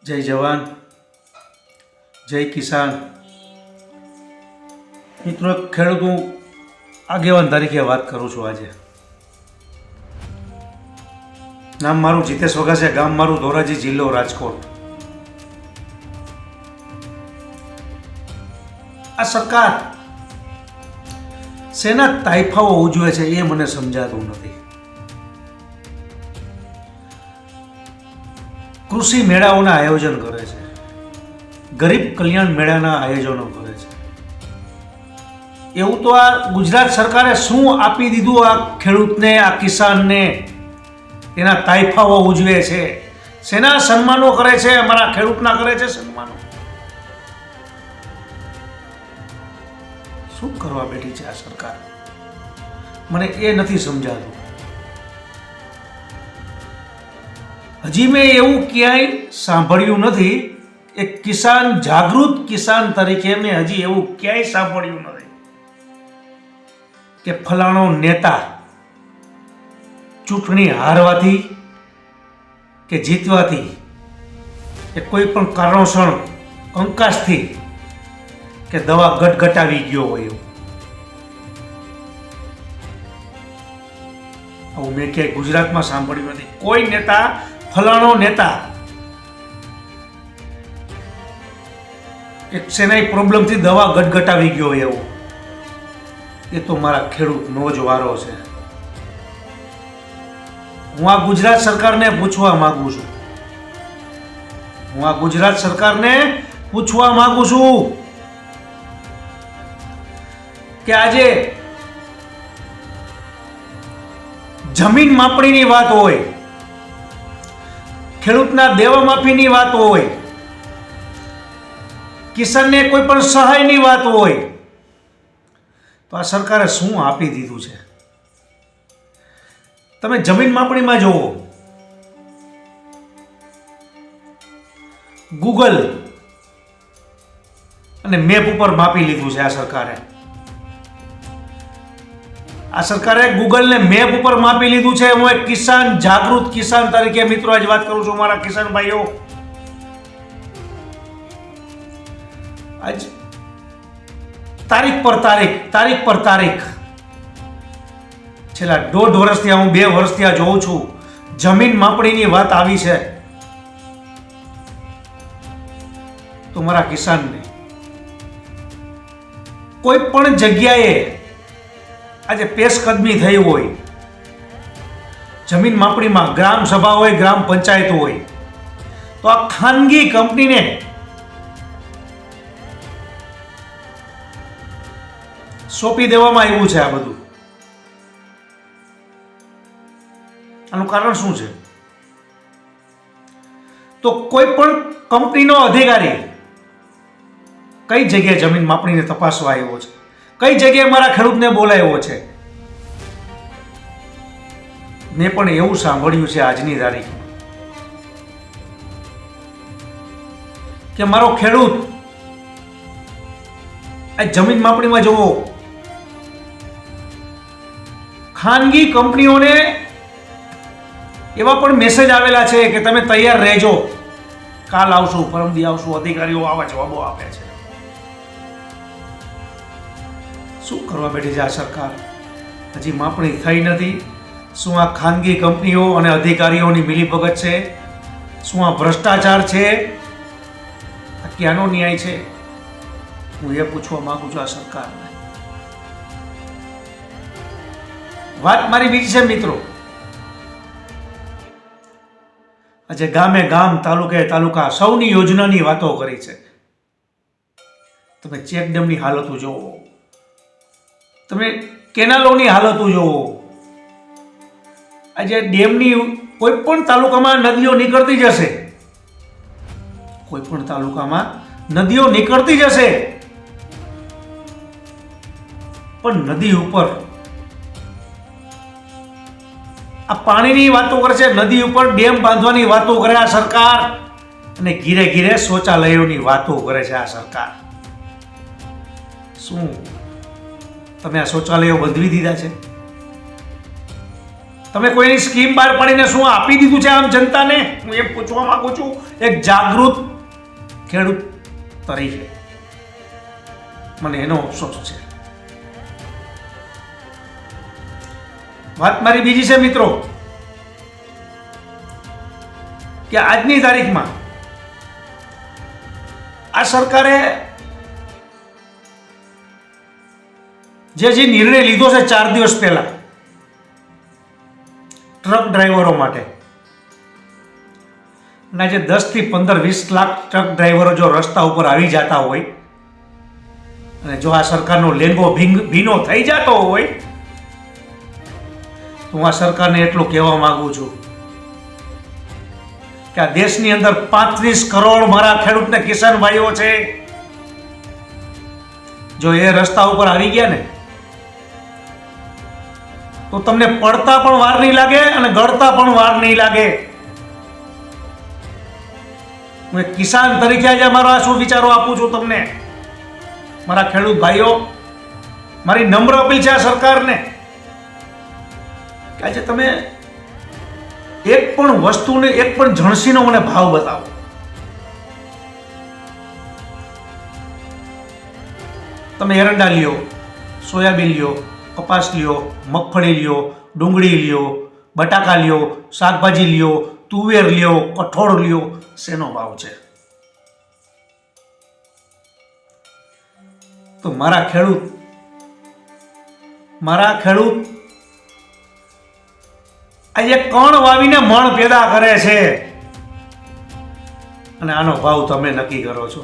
જય જવાન, જય કિસાન. મિત્રો, ખેડૂત હું આગેવાન તરીકે વાત કરું છું. આજે નામ મારું જીતેશ વઘાસિયા, ગામ મારું ધોરાજી, જિલ્લો રાજકોટ. આ સરકાર શેના તાઇફાઓ ઉજવે છે એ મને સમજાતું નથી. કૃષિ મેળાઓના આયોજન કરે છે, ગરીબ કલ્યાણ મેળાના આયોજનો કરે છે. એવું તો આ ગુજરાત સરકારે શું આપી દીધું આ ખેડૂતને, આ કિસાનને? એના તાઇફાઓ ઉજવે છે, શેના સન્માનો કરે છે? અમારા ખેડૂતના કરે છે સન્માનો. શું કરવા બેઠી છે આ સરકાર? મને એ નથી સમજાતું. હજી મેં એવું ક્યાંય સાંભળ્યું નથી. એક કિસાન, જાગૃત કિસાન તરીકે મેં હજી એવું ક્યાંય સાંભળ્યું નથી કે ફલાણો નેતા ચૂંટણી હારવાથી કે જીતવાથી કે કોઈ પણ કારણોસર કંકાસથી કે દવા ગટગટાવી ગયો હોય એવું. આવું મેં ક્યાંય ગુજરાતમાં સાંભળ્યું નથી. કોઈ નેતા, ફલાણો નેતા એક શેનાય પ્રોબ્લેમથી દવા ગટગટાવી ગયો હોય એવું. એ તો મારા ખેડૂતનો જ વારો છે. હું આ ગુજરાત સરકારને પૂછવા માંગુ છું. કે આજે જમીન માપણીની વાત હોય, ખેડૂતના દેવા માફીની વાત હોય, કિસાનને કોઈ પણ સહાયની વાત હોય, તો આ સરકારે શું આપી દીધું છે? તમે જમીન માપણીમાં જુઓ, ગૂગલ અને મેપ ઉપર માપી લીધું છે આ સરકારે. ગૂગલ ને મેપ ઉપર માપી લીધું છે. હું એક કિસાન, જાગૃત કિસાન તરીકે મિત્રો આજ વાત કરું છું. મારા કિસાન ભાઈઓ, આજ તારીખ પર તારીખ છેલ્લા 1.5 વર્ષથી, હું 2 વર્ષથી આ જોઉં છું, જમીન માપણીની વાત આવી છે. તો મારા કિસાનને કોઈ પણ જગ્યાએ આજે પેશકદમી થઈ હોય, જમીન માપણીમાં ગ્રામ સભા હોય, ગ્રામ પંચાયત હોય, તો આ ખાનગી કંપનીને સોંપી દેવામાં આવ્યું છે. આ બધું આનું કારણ શું છે? તો કોઈ પણ કંપનીનો અધિકારી કઈ જગ્યાએ જમીન માપણીને તપાસવા આવ્યો છે? કઈ જગ્યાએ મારા ખેડૂતને બોલાવ્યો છે? મેં પણ એવું સાંભળ્યું છે આજની તારીખમાં કે મારો ખેડૂત આ જમીન માપણીમાં જુઓ, ખાનગી કંપનીઓને એવા પણ મેસેજ આવેલા છે કે તમે તૈયાર રહેજો, કાલ આવશું, પરમદી આવશું. અધિકારીઓ આવા જવાબો આપે છે. શું કરવા બેઠી છે આ સરકાર? હજી માપણી થઈ નથી. શું આ ખાનગી કંપનીઓ અને અધિકારીઓની મિલીભગત છે? શું આ ભ્રષ્ટાચાર છે? આ ક્યાંનો ન્યાય છે? હું એ પૂછવા માંગુ છું આ સરકારને. વાત મારી બીજી છે મિત્રો. આજે ગામે ગામ, તાલુકે તાલુકા સૌની યોજનાની વાતો કરી છે. તમે ચેકડેમની હાલતો જોવો, તમે કેનાલોની હાલતો જોવો. આજે ડેમની કોઈ પણ તાલુકામાં નદીઓ નીકળતી જશે, પણ નદી ઉપર આ પાણીની વાતો કરે છે, નદી ઉપર ડેમ બાંધવાની વાતો કરે આ સરકાર, અને ઘીરે ઘીરે શૌચાલયોની વાતો કરે છે આ સરકાર. શું તમે આ શૌચાલયો બંધવી દીધા છે? તમે કોઈની સ્કીમ બહાર પાડીને શું આપી દીધું છે આમ જનતાને? હું એમ પૂછવા માંગુ છું, એક જાગૃત ખેડૂત તરીકે મને એનો અફસોસ છે. વાત મારી બીજી છે મિત્રો, કે આજની તારીખમાં આ સરકારે જે નિર્ણય લીધો છે 4 દિવસ પહેલા ટ્રક ડ્રાઈવરો માટે, અને જે 10 થી 15 20 લાખ ટ્રક ડ્રાઈવરો જો રસ્તા ઉપર આવી જતા હોય અને જો આ સરકારનો લેંગો ભીનો થઈ જતો હોય, તો હું આ સરકારને એટલું કહેવા માંગુ છું કે આ દેશની અંદર 35 કરોડ મારા ખેડૂતને કિસાન ભાઈઓ છે. જો એ રસ્તા ઉપર આવી ગયા ને તો તમને પડતા પણ વાર નહીં લાગે અને ગળતા પણ વાર નહીં લાગે. હું એક કિસાન તરીકે આજે મારા શું વિચારો આપું છું તમને, મારા ખેડૂત ભાઈઓ. મારી નમ્ર અપીલ છે આ સરકારને કે આજે તમે એક પણ વસ્તુને, એક પણ જણસીનો મને ભાવ બતાવો. તમે એરંડા લ્યો, સોયાબીન લ્યો, કપાસ લ્યો, મગફળી લ્યો, ડુંગળી લ્યો, બટાકા લ્યો, શાકભાજી લ્યો, તુવેર લ્યો, કઠોળ લ્યો, શેનો ભાવ છે? તો મારા ખેડૂત આજે કણ વાવીને મણ પેદા કરે છે અને આનો ભાવ તમે નક્કી કરો છો.